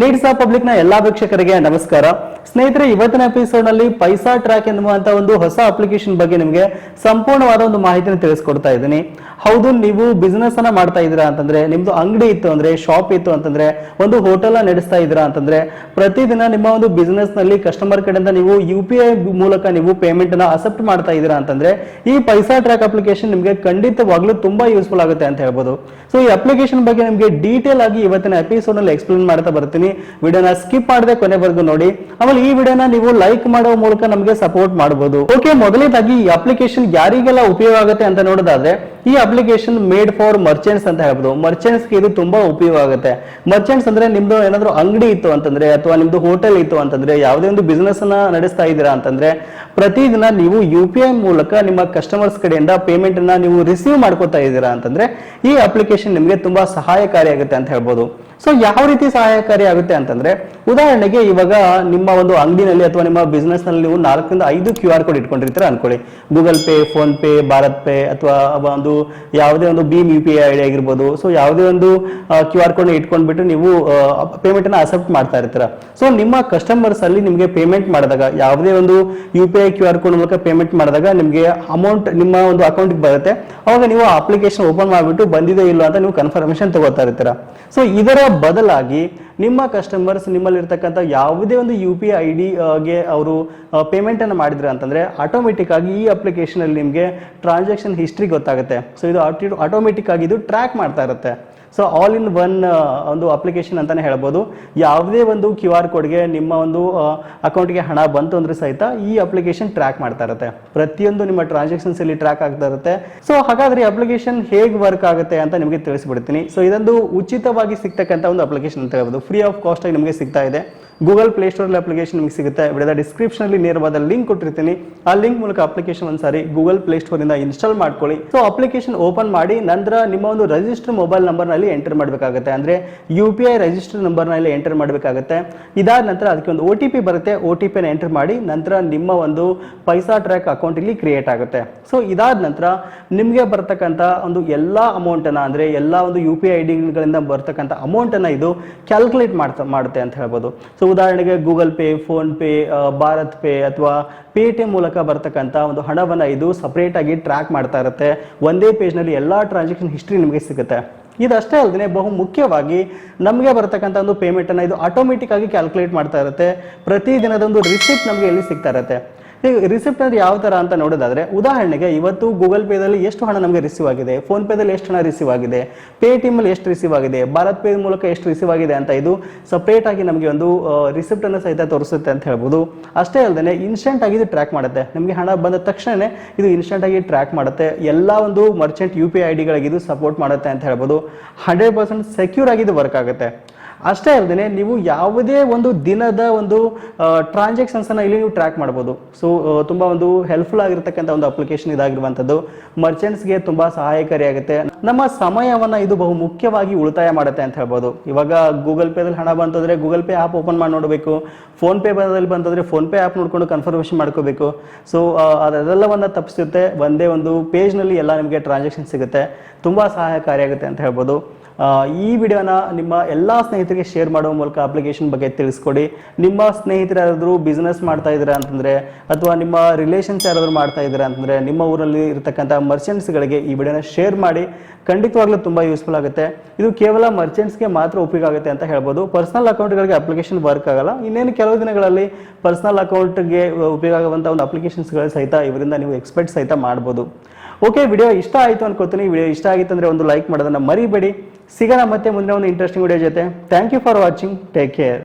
Needs of public ನ ಎಲ್ಲಾ ವೀಕ್ಷಕರಿಗೆ ನಮಸ್ಕಾರ. ಸ್ನೇಹಿತರೆ, ಇವತ್ತಿನ ಎಪಿಸೋಡ್ ನಲ್ಲಿ ಪೈಸಾ ಟ್ರ್ಯಾಕ್ ಎನ್ನುವಂತ ಒಂದು ಹೊಸ ಅಪ್ಲಿಕೇಶನ್ ಬಗ್ಗೆ ನಿಮಗೆ ಸಂಪೂರ್ಣವಾದ ಒಂದು ಮಾಹಿತಿನ ತಿಳಿಸ್ಕೊಡ್ತಾ ಇದ್ದೀನಿ. ಹೌದು, ನೀವು ಬಿಸ್ನೆಸ್ ಅನ್ನ ಮಾಡ್ತಾ ಇದ್ದೀರಾ ಅಂತಂದ್ರೆ, ನಿಮ್ದು ಅಂಗಡಿ ಇತ್ತು ಅಂದ್ರೆ, ಶಾಪ್ ಇತ್ತು ಅಂತಂದ್ರೆ, ಒಂದು ಹೋಟೆಲ್ ನಡೆಸ್ತಾ ಇದ್ದೀರಾ ಅಂತಂದ್ರೆ, ಪ್ರತಿದಿನ ನಿಮ್ಮ ಒಂದು ಬಿಸ್ನೆಸ್ ನಲ್ಲಿ ಕಸ್ಟಮರ್ ಕಡೆಯಿಂದ ನೀವು UPI ಮೂಲಕ ನೀವು ಪೇಮೆಂಟ್ ಅನ್ನ ಅಕ್ಸೆಪ್ಟ್ ಮಾಡ್ತಾ ಇದ್ದೀರಾ ಅಂತಂದ್ರೆ, ಈ ಪೈಸಾ ಟ್ರ್ಯಾಕ್ ಅಪ್ಲಿಕೇಶನ್ ನಿಮಗೆ ಖಂಡಿತವಾಗ್ಲೂ ತುಂಬಾ ಯೂಸ್ಫುಲ್ ಆಗುತ್ತೆ ಅಂತ ಹೇಳ್ಬೋದು. ಸೊ ಈ ಅಪ್ಲಿಕೇಶನ್ ಬಗ್ಗೆ ನಿಮಗೆ ಡೀಟೇಲ್ ಆಗಿ ಇವತ್ತಿನ ಎಪಿಸೋಡ್ ನಲ್ಲಿ ಎಕ್ಸ್ಪ್ಲೇನ್ ಮಾಡ್ತಾ ಬರ್ತೀನಿ. ವಿಡಿಯೋನ ಸ್ಕಿಪ್ ಮಾಡದೆ ಕೊನೆವರೆಗೂ ನೋಡಿ. ಆಮೇಲೆ ಈ ವಿಡಿಯೋನ ನೀವು ಲೈಕ್ ಮಾಡೋ ಮೂಲಕ ನಮಗೆ ಸಪೋರ್ಟ್ ಮಾಡಬಹುದು. ಓಕೆ, ಮೊದಲನೇದಾಗಿ ಈ ಅಪ್ಲಿಕೇಶನ್ ಯಾರಿಗೆಲ್ಲ ಉಪಯೋಗ ಆಗುತ್ತೆ ಅಂತ ನೋಡೋದಾದ್ರೆ, ಈ ಅಪ್ಲಿಕೇಶನ್ ಮೇಡ್ ಫಾರ್ ಮರ್ಚೆಂಟ್ಸ್ ಅಂತ ಹೇಳ್ಬೋದು. ಮರ್ಚೆಂಟ್ಸ್ ಗೆ ಇದು ತುಂಬಾ ಉಪಯೋಗ ಆಗುತ್ತೆ. ಮರ್ಚೆಂಟ್ಸ್ ಅಂದ್ರೆ ನಿಮ್ದು ಏನಾದ್ರು ಅಂಗಡಿ ಇತ್ತು ಅಂತಂದ್ರೆ, ಅಥವಾ ನಿಮ್ದು ಹೋಟೆಲ್ ಇತ್ತು ಅಂತಂದ್ರೆ, ಯಾವುದೇ ಒಂದು ಬಿಸ್ನೆಸ್ ಅನ್ನ ನಡೆಸ್ತಾ ಇದ್ದೀರಾ ಅಂತಂದ್ರೆ, ಪ್ರತಿದಿನ ನೀವು UPI ಮೂಲಕ ನಿಮ್ಮ ಕಸ್ಟಮರ್ಸ್ ಕಡೆಯಿಂದ ಪೇಮೆಂಟ್ ಅನ್ನ ನೀವು ರಿಸೀವ್ ಮಾಡ್ಕೊತಾ ಇದ್ದೀರಾ ಅಂತಂದ್ರೆ, ಈ ಅಪ್ಲಿಕೇಶನ್ ನಿಮಗೆ ತುಂಬಾ ಸಹಾಯಕಾರಿಯಾಗುತ್ತೆ ಅಂತ ಹೇಳ್ಬೋದು. ಸೊ ಯಾವ ರೀತಿ ಸಹಾಯಕಾರಿ ಆಗುತ್ತೆ ಅಂತಂದ್ರೆ, ಉದಾಹರಣೆಗೆ ಇವಾಗ ನಿಮ್ಮ ಒಂದು ಅಂಗಡಿನಲ್ಲಿ ಅಥವಾ ನಿಮ್ಮ ಬಿಸ್ನೆಸ್ ನಲ್ಲಿ ನೀವು 4 ರಿಂದ 5 QR ಕೋಡ್ ಇಟ್ಕೊಂಡಿರ್ತೀರ ಅನ್ಕೊಳ್ಳಿ. Google pay, phone pay, Bharat pay, ಅಥವಾ ಒಂದು ಯಾವುದೇ ಒಂದು ಭೀಮ್ UPI ಐಡಿ ಆಗಿರ್ಬೋದು. ಸೊ ಯಾವುದೇ ಒಂದು QR ಕೋಡ್ ಇಟ್ಕೊಂಡ್ಬಿಟ್ಟು ನೀವು ಪೇಮೆಂಟ್ ಅನ್ನ ಅಕ್ಸೆಪ್ಟ್ ಮಾಡ್ತಾ ಇರ್ತೀರ. ಸೊ ನಿಮ್ಮ ಕಸ್ಟಮರ್ಸ್ ಅಲ್ಲಿ ನಿಮಗೆ ಪೇಮೆಂಟ್ ಮಾಡಿದಾಗ, ಯಾವುದೇ ಒಂದು UPI QR ಕೋಡ್ ಮೂಲಕ ಪೇಮೆಂಟ್ ಮಾಡಿದಾಗ ನಿಮಗೆ ಅಮೌಂಟ್ ನಿಮ್ಮ ಒಂದು ಅಕೌಂಟ್ಗೆ ಬರುತ್ತೆ. ಅವಾಗ ನೀವು ಅಪ್ಲಿಕೇಶನ್ ಓಪನ್ ಮಾಡಿಬಿಟ್ಟು ಬಂದಿದೆ ಇಲ್ಲ ಅಂತ ನೀವು ಕನ್ಫರ್ಮೇಶನ್ ತಗೋತಾ ಇರ್ತೀರ. ಸೊ ಇದರ ಬದಲಾಗಿ ನಿಮ್ಮ ಕಸ್ಟಮರ್ಸ್ ನಿಮ್ಮಲ್ಲಿ ಇರ್ತಕ್ಕಂಥ ಯಾವುದೇ ಒಂದು UPI ID ಗೆ ಅವರು ಪೇಮೆಂಟ್ ಅನ್ನು ಮಾಡಿದ್ರೆ ಅಂತಂದ್ರೆ, ಆಟೋಮೆಟಿಕ್ ಆಗಿ ಈ ಅಪ್ಲಿಕೇಶನ್ ಅಲ್ಲಿ ನಿಮಗೆ ಟ್ರಾನ್ಸಾಕ್ಷನ್ ಹಿಸ್ಟ್ರಿ ಗೊತ್ತಾಗುತ್ತೆ. ಸೊ ಇದು ಆಟೋಮೆಟಿಕ್ ಆಗಿ ಇದು ಟ್ರ್ಯಾಕ್ ಮಾಡ್ತಾ ಇರುತ್ತೆ. ಸೊ ಆಲ್ ಇನ್ ಒನ್ ಒಂದು ಅಪ್ಲಿಕೇಶನ್ ಅಂತಾನೆ ಹೇಳ್ಬೋದು. ಯಾವುದೇ ಒಂದು QR ಕೋಡ್ಗೆ ನಿಮ್ಮ ಒಂದು ಅಕೌಂಟ್ಗೆ ಹಣ ಬಂತು ಅಂದ್ರೆ ಸಹಿತ ಈ ಅಪ್ಲಿಕೇಶನ್ ಟ್ರ್ಯಾಕ್ ಮಾಡ್ತಾ ಇರುತ್ತೆ. ಪ್ರತಿಯೊಂದು ನಿಮ್ಮ ಟ್ರಾನ್ಸಾಕ್ಷನ್ಸ್ ಇಲ್ಲಿ ಟ್ರ್ಯಾಕ್ ಆಗ್ತಾ ಇರುತ್ತೆ. ಸೊ ಹಾಗಾದ್ರೆ ಈ ಅಪ್ಲಿಕೇಶನ್ ಹೇಗೆ ವರ್ಕ್ ಆಗುತ್ತೆ ಅಂತ ನಿಮಗೆ ತಿಳಿಸ್ಬಿಡ್ತೀನಿ. ಸೊ ಇದೊಂದು ಉಚಿತವಾಗಿ ಸಿಗ್ತಕ್ಕಂಥ ಒಂದು ಅಪ್ಲಿಕೇಶನ್ ಅಂತ ಹೇಳ್ಬೋದು. ಫ್ರೀ ಆಫ್ ಕಾಸ್ಟ್ ಆಗಿ ನಿಮಗೆ ಸಿಗ್ತಾ ಇದೆ. ಗೂಗಲ್ ಪ್ಲೇ ಸ್ಟೋರ್ ಅಪ್ಲಿಕೇಶನ್ ನಿಮಗೆ ಸಿಗುತ್ತೆ. ವಿಡಿಯೋದ ಡಿಸ್ಕ್ರಿಪ್ಷನ್ ಅಲ್ಲಿ ನೇರವಾದ ಲಿಂಕ್ ಕೊಟ್ಟಿರ್ತೀನಿ. ಆ ಲಿಂಕ್ ಮೂಲಕ ಅಪ್ಲಿಕೇಶನ್ ಒಂದ್ಸಾರಿ ಗೂಗಲ್ ಪ್ಲೇ ಸ್ಟೋರ್ ಇಂದ ಇನ್ಸ್ಟಾಲ್ ಮಾಡ್ಕೊಳ್ಳಿ. ಸೊ ಅಪ್ಲಿಕೇಶನ್ ಓಪನ್ ಮಾಡಿ ನಂತರ ನಿಮ್ಮ ಒಂದು ರಿಜಿಸ್ಟರ್ ಮೊಬೈಲ್ ನಂಬರ್ ನಲ್ಲಿ ಎಂಟರ್ ಮಾಡಬೇಕಾಗುತ್ತೆ. ಅಂದ್ರೆ UPI ರಿಜಿಸ್ಟರ್ ನಂಬರ್ ನಲ್ಲಿ ಎಂಟರ್ ಮಾಡಬೇಕಾಗುತ್ತೆ. ಇದಾದ ನಂತರ ಅದಕ್ಕೆ ಒಂದು OTP ಬರುತ್ತೆ. OTP ನ ಎಂಟರ್ ಮಾಡಿ ನಂತರ ನಿಮ್ಮ ಒಂದು ಪೈಸಾ ಟ್ರ್ಯಾಕ್ ಅಕೌಂಟ್ ಇಲ್ಲಿ ಕ್ರಿಯೇಟ್ ಆಗುತ್ತೆ. ಸೊ ಇದಾದ ನಂತರ ನಿಮಗೆ ಬರ್ತಕ್ಕಂಥ ಒಂದು ಎಲ್ಲಾ ಅಮೌಂಟ್ ಅನ್ನ, ಅಂದ್ರೆ ಎಲ್ಲಾ ಒಂದು UPI ID ಗಳಿಂದ ಬರ್ತಕ್ಕಂಥ ಅಮೌಂಟ್ ಅನ್ನ ಇದು ಕ್ಯಾಲ್ಕುಲೇಟ್ ಮಾಡುತ್ತೆ ಅಂತ ಹೇಳ್ಬೋದು. ಸೊ ಉದಾಹರಣೆಗೆ Google pay, phone pay, Bharat pay ಅಥವಾ Paytm ಮೂಲಕ ಬರ್ತಕ್ಕಂಥ ಒಂದು ಹಣವನ್ನ ಇದು ಸಪರೇಟ್ ಆಗಿ ಟ್ರ್ಯಾಕ್ ಮಾಡ್ತಾ ಇರುತ್ತೆ. ಒಂದೇ ಪೇಜ್ ನಲ್ಲಿ ಎಲ್ಲಾ ಟ್ರಾನ್ಸಾಕ್ಷನ್ ಹಿಸ್ಟ್ರಿ ನಿಮಗೆ ಸಿಗುತ್ತೆ. ಇದಷ್ಟೇ ಅಲ್ಲದೆ ಬಹು ಮುಖ್ಯವಾಗಿ ನಮಗೆ ಬರ್ತಕ್ಕಂಥ ಒಂದು ಪೇಮೆಂಟ್ ಅನ್ನ ಇದು ಆಟೋಮೆಟಿಕ್ ಆಗಿ ಕ್ಯಾಲ್ಕುಲೇಟ್ ಮಾಡ್ತಾ ಇರುತ್ತೆ. ಪ್ರತಿ ದಿನದ ಒಂದು ರಿಸಿಪ್ಟ್ ನಮಗೆ ಇಲ್ಲಿ ಸಿಗ್ತಾ ಇರುತ್ತೆ. ರಿಸಿಪ್ಟ್ ಅಂದ್ರೆ ಯಾವ ತರ ಅಂತ ನೋಡೋದಾದ್ರೆ, ಉದಾಹರಣೆಗೆ ಇವತ್ತು ಗೂಗಲ್ ಪೇದಲ್ಲಿ ಎಷ್ಟು ಹಣ ನಮಗೆ ರಿಸೀವ್ ಆಗಿದೆ, ಫೋನ್ ಪೇದಲ್ಲಿ ಎಷ್ಟು ಹಣ ರಿಸೀವ್ ಆಗಿದೆ, Paytm ಅಲ್ಲಿ ಎಷ್ಟು ರಿಸೀವ್ ಆಗಿದೆ, ಭಾರತ್ ಪೇ ಮೂಲಕ ಎಷ್ಟು ರಿಸೀವ್ ಆಗಿದೆ ಅಂತ ಇದು ಸಪರೇಟ್ ಆಗಿ ನಮಗೆ ಒಂದು ರಿಸಿಪ್ಟ್ ಅನ್ನು ಸಹಿತ ತೋರಿಸುತ್ತೆ ಅಂತ ಹೇಳ್ಬೋದು. ಅಷ್ಟೇ ಅಲ್ಲದೆ ಇನ್ಸ್ಟೆಂಟ್ ಆಗಿ ಇದು ಟ್ರ್ಯಾಕ್ ಮಾಡುತ್ತೆ. ನಿಮಗೆ ಹಣ ಬಂದ ತಕ್ಷಣನೇ ಇದು ಇನ್ಸ್ಟೆಂಟ್ ಆಗಿ ಟ್ರ್ಯಾಕ್ ಮಾಡುತ್ತೆ. ಎಲ್ಲಾ ಒಂದು ಮರ್ಚೆಂಟ್ UPI ID ಗಳಿಗೆ ಇದು ಸಪೋರ್ಟ್ ಮಾಡುತ್ತೆ ಅಂತ ಹೇಳ್ಬೋದು. 100% ಸೆಕ್ಯೂರ್ ಆಗಿ ಇದು ವರ್ಕ್ ಆಗುತ್ತೆ. ಅಷ್ಟೇ ಅಲ್ಲದೆ ನೀವು ಯಾವುದೇ ಒಂದು ದಿನದ ಒಂದು ಟ್ರಾನ್ಸಾಕ್ಷನ್ಸ್ ಅನ್ನ ಇಲ್ಲಿ ನೀವು ಟ್ರ್ಯಾಕ್ ಮಾಡಬಹುದು. ಸೊ ತುಂಬಾ ಒಂದು ಹೆಲ್ಪ್ಫುಲ್ ಆಗಿರ್ತಕ್ಕಂಥ ಒಂದು ಅಪ್ಲಿಕೇಶನ್ ಇದಾಗಿರುವಂತದ್ದು. ಮರ್ಚೆಂಟ್ಸ್ಗೆ ತುಂಬಾ ಸಹಾಯಕಾರಿಯಾಗುತ್ತೆ. ನಮ್ಮ ಸಮಯವನ್ನ ಇದು ಬಹು ಮುಖ್ಯವಾಗಿ ಉಳಿತಾಯ ಮಾಡುತ್ತೆ ಅಂತ ಹೇಳ್ಬೋದು. ಇವಾಗ ಗೂಗಲ್ ಪೇದಲ್ಲಿ ಹಣ ಬಂತಂದ್ರೆ ಗೂಗಲ್ ಪೇ ಆಪ್ ಓಪನ್ ಮಾಡಿ ನೋಡಬೇಕು. ಫೋನ್ ಪೇ ಬಂತಂದ್ರೆ ಫೋನ್ ಪೇ ಆಪ್ ನೋಡ್ಕೊಂಡು ಕನ್ಫರ್ಮೇಶನ್ ಮಾಡ್ಕೋಬೇಕು. ಸೊ ಅದೆಲ್ಲವನ್ನ ತಪ್ಪಿಸುತ್ತೆ. ಒಂದೇ ಒಂದು ಪೇಜ್ ನಲ್ಲಿ ಎಲ್ಲ ನಿಮಗೆ ಟ್ರಾನ್ಸಾಕ್ಷನ್ ಸಿಗುತ್ತೆ. ತುಂಬಾ ಸಹಾಯಕಾರಿಯಾಗುತ್ತೆ ಅಂತ ಹೇಳ್ಬೋದು. ಈ ವಿಡಿಯೋನ ನಿಮ್ಮ ಎಲ್ಲಾ ಸ್ನೇಹಿತರಿಗೆ ಶೇರ್ ಮಾಡುವ ಮೂಲಕ ಅಪ್ಲಿಕೇಶನ್ ಬಗ್ಗೆ ತಿಳಿಸ್ಕೊಡಿ. ನಿಮ್ಮ ಸ್ನೇಹಿತರು ಯಾರಾದರೂ ಬಿಸ್ನೆಸ್ ಮಾಡ್ತಾ ಇದ್ದೀರಾ ಅಂತಂದ್ರೆ, ಅಥವಾ ನಿಮ್ಮ ರಿಲೇಷನ್ಸ್ ಯಾರಾದರೂ ಮಾಡ್ತಾ ಇದ್ದೀರಾ ಅಂತಂದ್ರೆ, ನಿಮ್ಮ ಊರಲ್ಲಿ ಇರತಕ್ಕಂಥ ಮರ್ಚೆಂಟ್ಸ್ಗಳಿಗೆ ಈ ವಿಡಿಯೋನ ಶೇರ್ ಮಾಡಿ. ಖಂಡಿತವಾಗ್ಲೂ ತುಂಬಾ ಯೂಸ್ಫುಲ್ ಆಗುತ್ತೆ. ಇದು ಕೇವಲ ಮರ್ಚೆಂಟ್ಸ್ಗೆ ಮಾತ್ರ ಉಪಯೋಗ ಆಗುತ್ತೆ ಅಂತ ಹೇಳ್ಬೋದು. ಪರ್ಸನಲ್ ಅಕೌಂಟ್ಗಳಿಗೆ ಅಪ್ಲಿಕೇಶನ್ ವರ್ಕ್ ಆಗಲ್ಲ. ಇನ್ನೇನು ಕೆಲವು ದಿನಗಳಲ್ಲಿ ಪರ್ಸನಲ್ ಅಕೌಂಟ್ಗೆ ಉಪಯೋಗ ಆಗುವಂಥ ಒಂದು ಅಪ್ಲಿಕೇಶನ್ಸ್ಗಳು ಸಹಿತ ಇವರಿಂದ ನೀವು ಎಕ್ಸ್ಪೆಕ್ಟ್ ಸಹಿತ ಮಾಡ್ಬೋದು. ಓಕೆ, ವಿಡಿಯೋ ಇಷ್ಟ ಆಯಿತು ಅನ್ಕೋತೀನಿ. ವಿಡಿಯೋ ಇಷ್ಟ ಆಗಿತ್ತು ಅಂದ್ರೆ ಒಂದು ಲೈಕ್ ಮಾಡೋದನ್ನ ಮರಿಬೇಡಿ. ಸಿಗೋಣ ಮತ್ತೆ ಮುಂದಿನ ಒಂದು ಇಂಟ್ರೆಸ್ಟಿಂಗ್ ವಿಡಿಯೋ ಜೊತೆ. Thank you for watching. Take care.